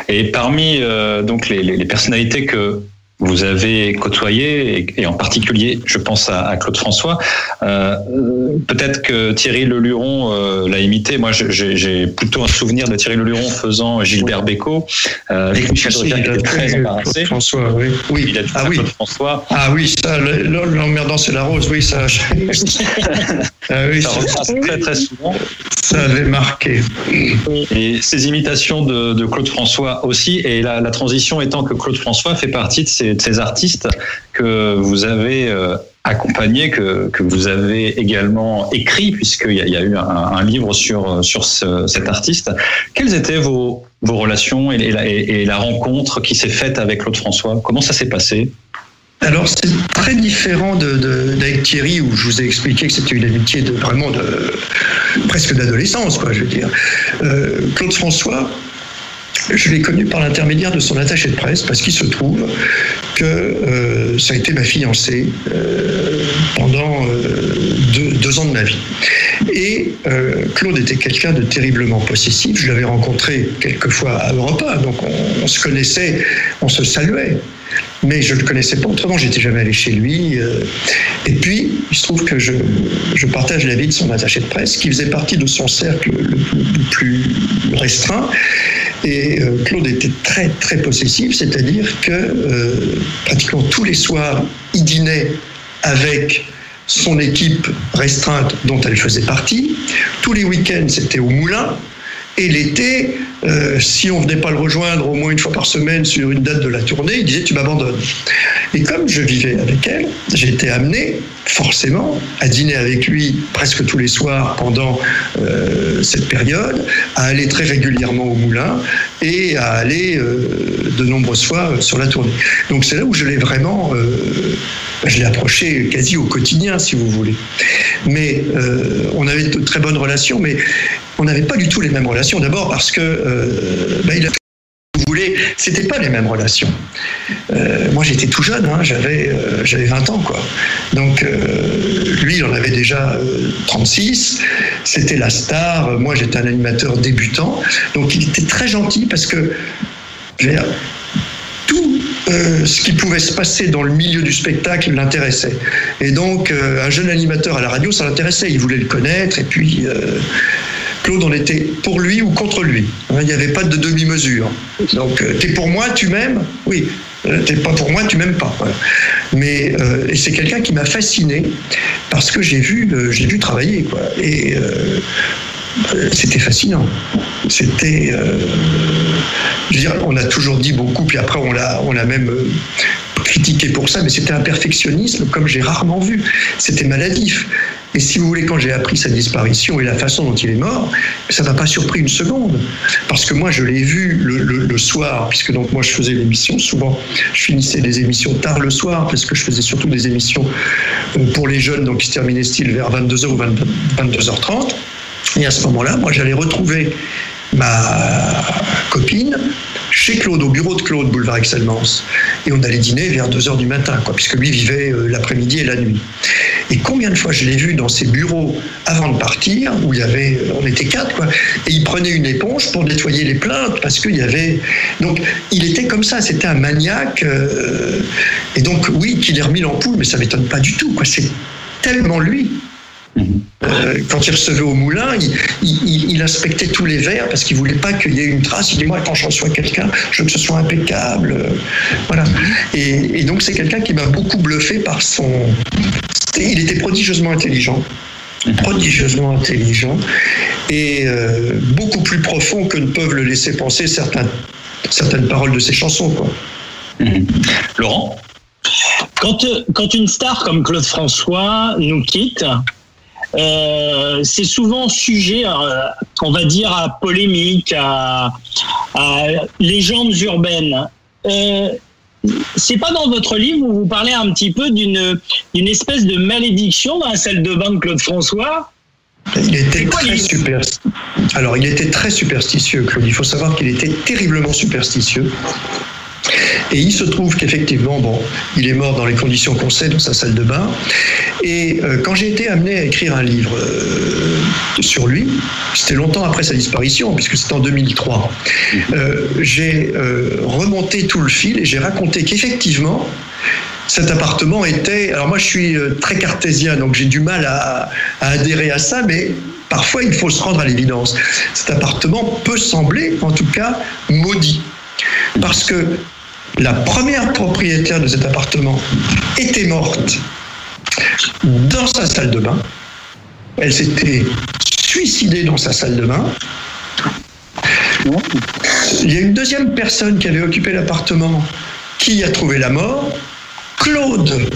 Et parmi donc les personnalités que vous avez côtoyé, et en particulier, je pense à Claude François. Peut-être que Thierry Leluron l'a imité. Moi, j'ai plutôt un souvenir de Thierry Leluron faisant Gilbert Bécaud, avec Michel Drucker qui était très embarrassé. Claude François, oui. Il a dit Claude François. Ah oui, ça, l'emmerdant c'est la rose, oui, ça. Oui, ça repasse très très souvent. Ça avait marqué. Et ces imitations de Claude François aussi, et la transition étant que Claude François fait partie de ces artistes que vous avez accompagnés, que vous avez également écrit, puisqu'il y a eu un livre sur cet artiste. Quelles étaient vos relations et la rencontre qui s'est faite avec Claude François? Comment ça s'est passé? Alors c'est très différent d'avec Thierry, où je vous ai expliqué que c'était une amitié presque d'adolescence, quoi, je veux dire. Claude François, je l'ai connu par l'intermédiaire de son attaché de presse, parce qu'il se trouve que ça a été ma fiancée pendant 2 ans de ma vie. Et Claude était quelqu'un de terriblement possessif. Je l'avais rencontré quelquefois à Europe 1, donc on se connaissait, on se saluait. Mais je ne le connaissais pas autrement, j'étais jamais allé chez lui. Et puis, il se trouve que je partage l'avis de son attaché de presse, qui faisait partie de son cercle le plus restreint. Et Claude était très, très possessif, c'est-à-dire que pratiquement tous les soirs, il dînait avec son équipe restreinte dont elle faisait partie. Tous les week-ends, c'était au Moulin. Et l'été, si on ne venait pas le rejoindre au moins une fois par semaine sur une date de la tournée, il disait « tu m'abandonnes ». Et comme je vivais avec elle, j'ai été amené forcément à dîner avec lui presque tous les soirs pendant cette période, à aller très régulièrement au Moulin et à aller de nombreuses fois sur la tournée. Donc c'est là où je l'ai vraiment... je l'ai approché quasi au quotidien, si vous voulez. Mais on avait de très bonnes relations, mais on n'avait pas du tout les mêmes relations. D'abord parce que, vous voulez, c'était pas les mêmes relations. Moi, j'étais tout jeune, hein, j'avais 20 ans, quoi. Donc, lui, il en avait déjà 36. C'était la star. Moi, j'étais un animateur débutant. Donc, il était très gentil parce que, tout ce qui pouvait se passer dans le milieu du spectacle l'intéressait. Et donc, un jeune animateur à la radio, ça l'intéressait. Il voulait le connaître. Et puis, Claude, on était pour lui ou contre lui. Il n'y avait pas de demi-mesure. Donc, t'es pour moi, tu m'aimes? Oui. T'es pas pour moi, tu m'aimes pas. Voilà. Mais et c'est quelqu'un qui m'a fasciné parce que j'ai vu travailler, quoi. Et c'était fascinant. C'était, je veux dire, on a toujours dit beaucoup, puis après on l'a même critiqué pour ça, mais c'était un perfectionnisme comme j'ai rarement vu. C'était maladif. Et si vous voulez, quand j'ai appris sa disparition et la façon dont il est mort, ça ne m'a pas surpris une seconde. Parce que moi, je l'ai vu le soir, puisque donc moi, je faisais l'émission. Souvent, je finissais les émissions tard le soir, parce que je faisais surtout des émissions pour les jeunes, donc qui se terminaient style vers 22h ou 22h30. Et à ce moment-là, moi, j'allais retrouver ma copine chez Claude, au bureau de Claude, boulevard Excellence. Et on allait dîner vers 2h du matin, quoi, puisque lui vivait l'après-midi et la nuit. Et combien de fois je l'ai vu dans ses bureaux avant de partir, où on était 4, quoi, et il prenait une éponge pour nettoyer les plaintes, parce qu'il y avait... Donc, il était comme ça, c'était un maniaque. Et donc, oui, qu'il ait remis l'ampoule, mais ça ne m'étonne pas du tout, quoi. C'est tellement lui. Quand il recevait au Moulin, il inspectait tous les verres parce qu'il ne voulait pas qu'il y ait une trace. Il dit, moi, quand je reçois quelqu'un, je veux que ce soit impeccable. Voilà. Et donc, c'est quelqu'un qui m'a beaucoup bluffé par son... Il était prodigieusement intelligent. Prodigieusement intelligent. Et beaucoup plus profond que ne peuvent le laisser penser certaines paroles de ses chansons, quoi. Laurent ? Quand une star comme Claude François nous quitte, c'est souvent sujet, on va dire, à polémique, à légendes urbaines. C'est pas dans votre livre où vous parlez un petit peu d'une espèce de malédiction dans la salle de bain de Claude François? Il était il était très superstitieux, Claude. Il faut savoir qu'il était terriblement superstitieux. Et il se trouve qu'effectivement, il est mort dans les conditions qu'on sait, dans sa salle de bain. Et quand j'ai été amené à écrire un livre sur lui, c'était longtemps après sa disparition, puisque c'était en 2003, j'ai remonté tout le fil et j'ai raconté qu'effectivement, cet appartement était... Alors moi, je suis très cartésien, donc j'ai du mal à adhérer à ça, mais parfois, il faut se rendre à l'évidence. Cet appartement peut sembler, en tout cas, maudit. Parce que la première propriétaire de cet appartement était morte dans sa salle de bain. Elle s'était suicidée dans sa salle de bain. Il y a une deuxième personne qui avait occupé l'appartement qui a trouvé la mort. Claude,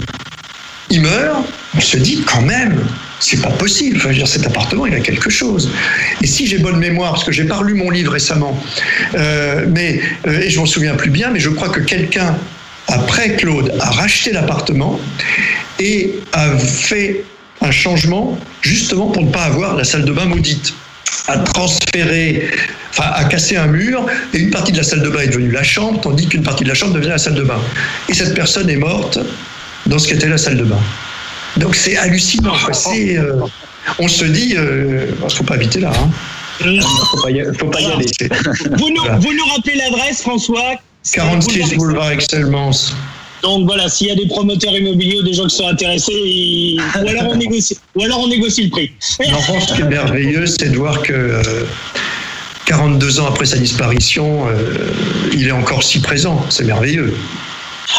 il meurt. On se dit quand même, c'est pas possible. Enfin, je veux dire, cet appartement, il a quelque chose. Et si j'ai bonne mémoire, parce que j'ai pas relu mon livre récemment, et je m'en souviens plus bien, mais je crois que quelqu'un, après Claude, a racheté l'appartement et a fait un changement justement pour ne pas avoir la salle de bain maudite. A transféré, a cassé un mur, et une partie de la salle de bain est devenue la chambre, tandis qu'une partie de la chambre devient la salle de bain. Et cette personne est morte dans ce qu'était la salle de bain. Donc c'est hallucinant. On se dit, il faut pas habiter là. Faut pas y aller. Vous nous rappelez l'adresse, François? 46 boulevard Excellence. Donc voilà, s'il y a des promoteurs immobiliers ou des gens qui sont intéressés, ou alors on négocie le prix. Non, ce qui est merveilleux, c'est de voir que 42 ans après sa disparition, il est encore si présent. C'est merveilleux.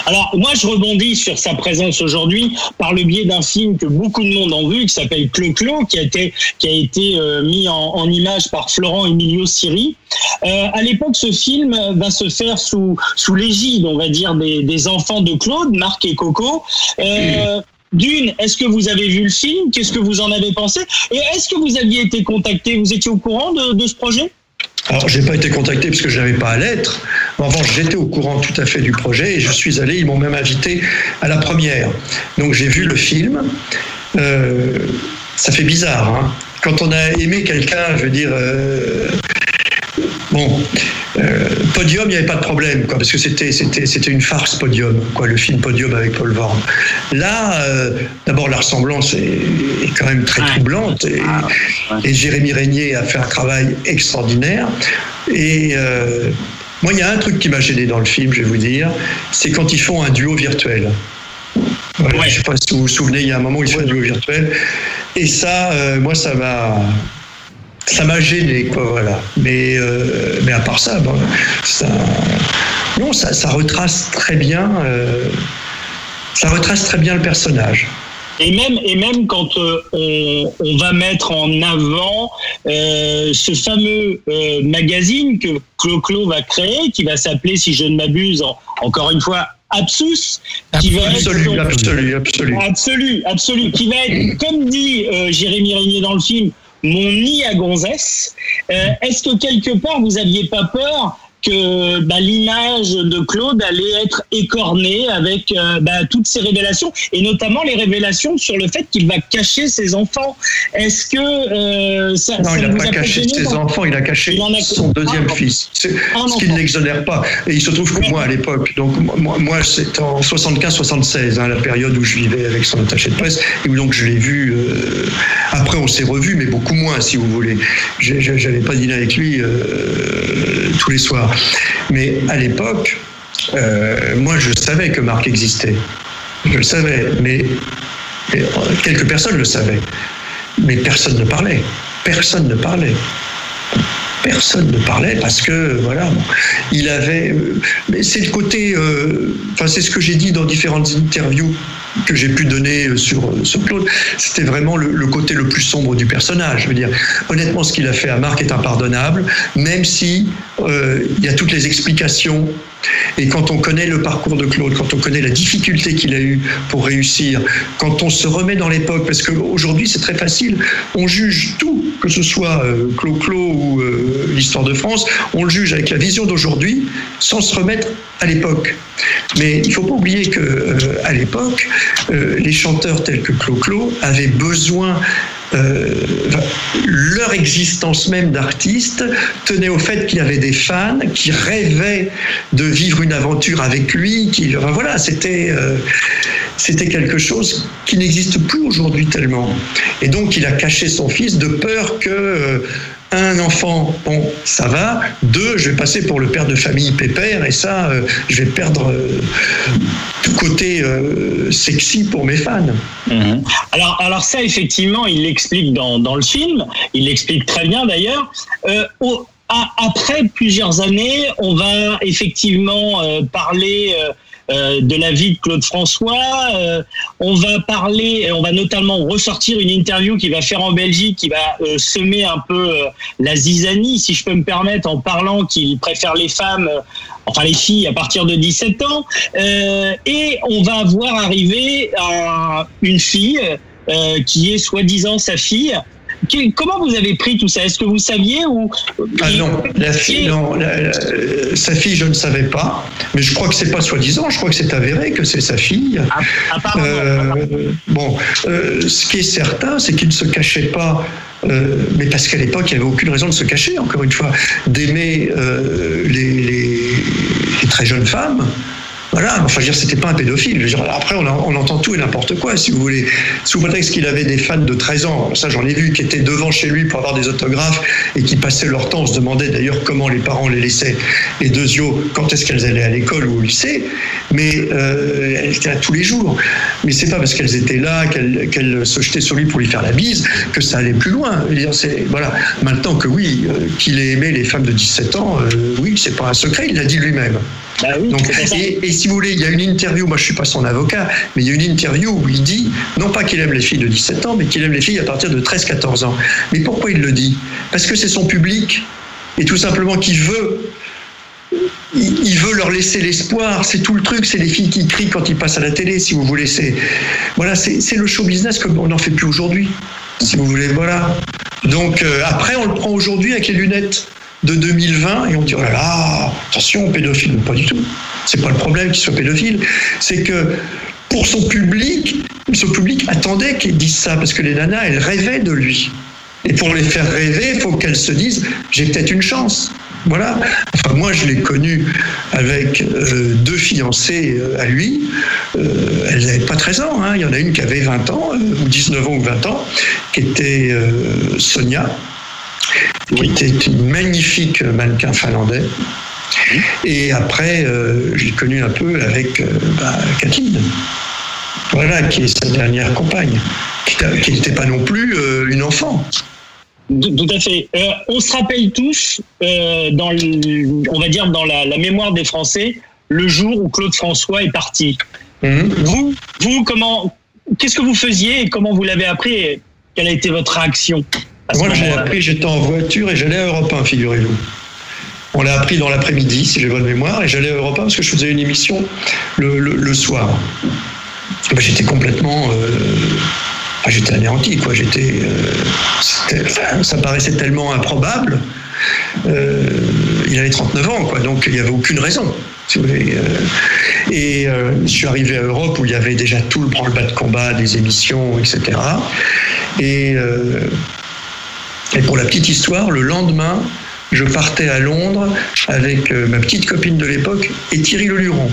Alors, moi, je rebondis sur sa présence aujourd'hui par le biais d'un film que beaucoup de monde ont vu, qui s'appelle Clo-Clo, qui a été mis en image par Florent Emilio Siri. À l'époque, ce film va se faire sous l'égide, on va dire, des enfants de Claude, Marc et Coco. D'une, est-ce que vous avez vu le film? Qu'est-ce que vous en avez pensé? Et est-ce que vous aviez été contacté? Vous étiez au courant de ce projet? Alors, je n'ai pas été contacté parce que je n'avais pas à l'être. En revanche, j'étais au courant tout à fait du projet et je suis allé, ils m'ont même invité à la première. Donc, j'ai vu le film. Ça fait bizarre, hein. Quand on a aimé quelqu'un, je veux dire... Podium, il n'y avait pas de problème, quoi, parce que c'était une farce, Podium, quoi, le film Podium avec Paul Vorn. Là, d'abord, la ressemblance est quand même très troublante, et Jérémy Régnier a fait un travail extraordinaire. Et moi, il y a un truc qui m'a gêné dans le film, je vais vous dire, c'est quand ils font un duo virtuel. Voilà, je ne sais pas si vous vous souvenez, il y a un moment où ils font un duo virtuel, et ça, moi, ça m'a gêné, quoi, voilà. Mais à part ça, ça retrace très bien. Ça retrace très bien le personnage. Et même quand on va mettre en avant ce fameux magazine que Clo-Clo va créer, qui va s'appeler, si je ne m'abuse, encore une fois, Absus, qui va absolu, qui va être, comme dit Jérémy Régnier dans le film, mon nid à gonzesse. Est-ce que quelque part vous aviez pas peur que l'image de Claude allait être écornée avec toutes ces révélations, et notamment les révélations sur le fait qu'il va cacher ses enfants? Est-ce que non, il n'a pas caché ses enfants, il a caché son deuxième fils, ce qui ne l'exonère pas. Et il se trouve que moi, à l'époque, donc moi c'est en 75-76, la période où je vivais avec son attaché de presse, et où donc je l'ai vu. Après, on s'est revus, mais beaucoup moins, si vous voulez. J'allais pas dîner avec lui tous les soirs. Mais à l'époque, moi je savais que Marc existait. Je le savais, mais quelques personnes le savaient. Mais personne ne parlait. Personne ne parlait parce que, voilà, il avait... Mais c'est le côté... c'est ce que j'ai dit dans différentes interviews que j'ai pu donner sur Claude. C'était vraiment le côté le plus sombre du personnage. Je veux dire, honnêtement, ce qu'il a fait à Marc est impardonnable, même si il y a toutes les explications. Et quand on connaît le parcours de Claude, quand on connaît la difficulté qu'il a eue pour réussir, quand on se remet dans l'époque, parce qu'aujourd'hui c'est très facile, on juge tout, que ce soit Clo-Clo ou l'histoire de France, on le juge avec la vision d'aujourd'hui sans se remettre à l'époque. Mais il ne faut pas oublier qu'à l'époque, les chanteurs tels que Clo-Clo avaient besoin leur existence même d'artiste tenait au fait qu'il y avait des fans qui rêvaient de vivre une aventure avec lui. Voilà, c'était quelque chose qui n'existe plus aujourd'hui tellement. Et donc, il a caché son fils de peur que un enfant, bon, ça va. 2, je vais passer pour le père de famille pépère, et ça, je vais perdre tout côté sexy pour mes fans. Mmh. Alors ça, effectivement, il l'explique dans le film. Il l'explique très bien, d'ailleurs. Après plusieurs années, on va effectivement parler de la vie de Claude François. On va notamment ressortir une interview qu'il va faire en Belgique, qui va semer un peu la zizanie, si je peux me permettre, en parlant qu'il préfère les femmes, enfin les filles à partir de 17 ans. Et on va voir arriver une fille qui est soi-disant sa fille. Comment vous avez pris tout ça? Est-ce que vous saviez ou... Ah non, sa fille, je ne savais pas. Mais je crois que c'est pas soi-disant, je crois que c'est avéré que c'est sa fille. Ce qui est certain, c'est qu'il ne se cachait pas, mais parce qu'à l'époque, il n'y avait aucune raison de se cacher, encore une fois, d'aimer les très jeunes femmes. Voilà, enfin, je veux dire, c'était pas un pédophile. Je veux dire, après, on entend tout et n'importe quoi, si vous voulez. Sous prétexte qu'il avait des fans de 13 ans, ça j'en ai vu, qui étaient devant chez lui pour avoir des autographes et qui passaient leur temps. On se demandait d'ailleurs comment les parents les laissaient, les deux yeux, quand est-ce qu'elles allaient à l'école ou au lycée. Mais elles étaient là tous les jours. Mais c'est pas parce qu'elles étaient là, qu'elles se jetaient sur lui pour lui faire la bise, que ça allait plus loin. Je veux dire, voilà. Maintenant que oui, qu'il ait aimé les femmes de 17 ans, oui, c'est pas un secret, il l'a dit lui-même. Bah oui, donc, et si vous voulez, il y a une interview, moi je suis pas son avocat, mais il y a une interview où il dit, non pas qu'il aime les filles de 17 ans, mais qu'il aime les filles à partir de 13-14 ans. Mais pourquoi il le dit? Parce que c'est son public, et tout simplement qu'il veut leur laisser l'espoir, c'est tout le truc, c'est les filles qui crient quand ils passent à la télé, si vous voulez, c'est le show business comme on n'en fait plus aujourd'hui, si vous voulez, voilà. Donc après on le prend aujourd'hui avec les lunettes de 2020 et on dit oh là là, attention, pédophile. Pas du tout. C'est pas le problème qu'il soit pédophile. C'est que pour son public attendait qu'il dise ça parce que les nanas, elles rêvaient de lui. Et pour les faire rêver, il faut qu'elles se disent j'ai peut-être une chance. Voilà. Enfin, moi, je l'ai connu avec 2 fiancées à lui. Elles n'avaient pas 13 ans. Hein. Il y en a une qui avait 20 ans, ou 19 ans ou 20 ans, qui était Sonia, qui était une magnifique mannequin finlandais. Et après, je l'ai connu un peu avec Kathleen. Voilà, qui est sa dernière compagne, qui n'était pas non plus une enfant. Tout à fait. On se rappelle tous, on va dire dans la mémoire des Français, le jour où Claude François est parti. Vous, qu'est-ce que vous faisiez et comment vous l'avez appris et quelle a été votre réaction? Moi, je l'ai appris, j'étais en voiture et j'allais à Europe 1, figurez-vous. On l'a appris dans l'après-midi, si j'ai bonne mémoire, et j'allais à Europe 1 parce que je faisais une émission le soir. J'étais complètement... j'étais anéanti, quoi. Ça paraissait tellement improbable. Il avait 39 ans, quoi, donc il n'y avait aucune raison. Si vous voulez. Et je suis arrivé à Europe où il y avait déjà tout le branle-bas de combat, des émissions, etc. Et pour la petite histoire, le lendemain, je partais à Londres avec ma petite copine de l'époque et Thierry Leluron.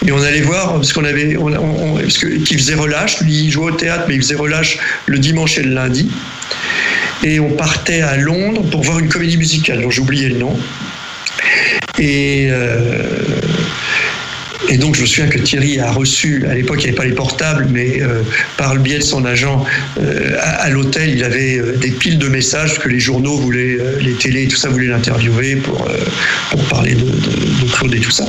Et on allait voir, parce qu'il faisait relâche, lui il jouait au théâtre, mais il faisait relâche le dimanche et le lundi. Et on partait à Londres pour voir une comédie musicale, dont j'ai oublié le nom. Et donc je me souviens que Thierry a reçu, à l'époque il n'y avait pas les portables, mais par le biais de son agent, à l'hôtel il avait des piles de messages, parce que les journaux voulaient, les télés et tout ça voulaient l'interviewer pour parler de Claude et tout ça.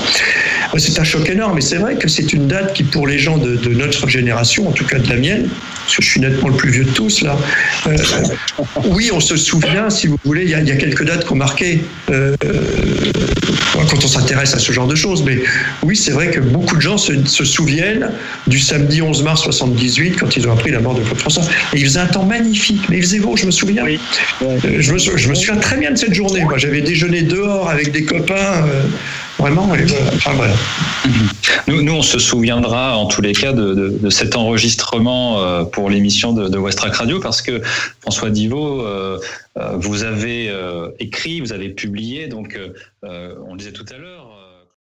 C'est un choc énorme, et c'est vrai que c'est une date qui, pour les gens de notre génération, en tout cas de la mienne, parce que je suis nettement le plus vieux de tous là, oui, on se souvient, si vous voulez, il y a quelques dates qu'on marquait quand on s'intéresse à ce genre de choses, mais oui, c'est vrai que beaucoup de gens se souviennent du samedi 11 mars 78, quand ils ont appris la mort de Claude François. Et il faisait un temps magnifique, mais il faisait beau, je me souviens. Je me souviens très bien de cette journée. Moi, j'avais déjeuné dehors avec des copains. Vraiment, et voilà. Enfin, voilà. Nous, on se souviendra en tous les cas de cet enregistrement pour l'émission de Westrack Radio, parce que François Divot, vous avez écrit, vous avez publié, donc on le disait tout à l'heure,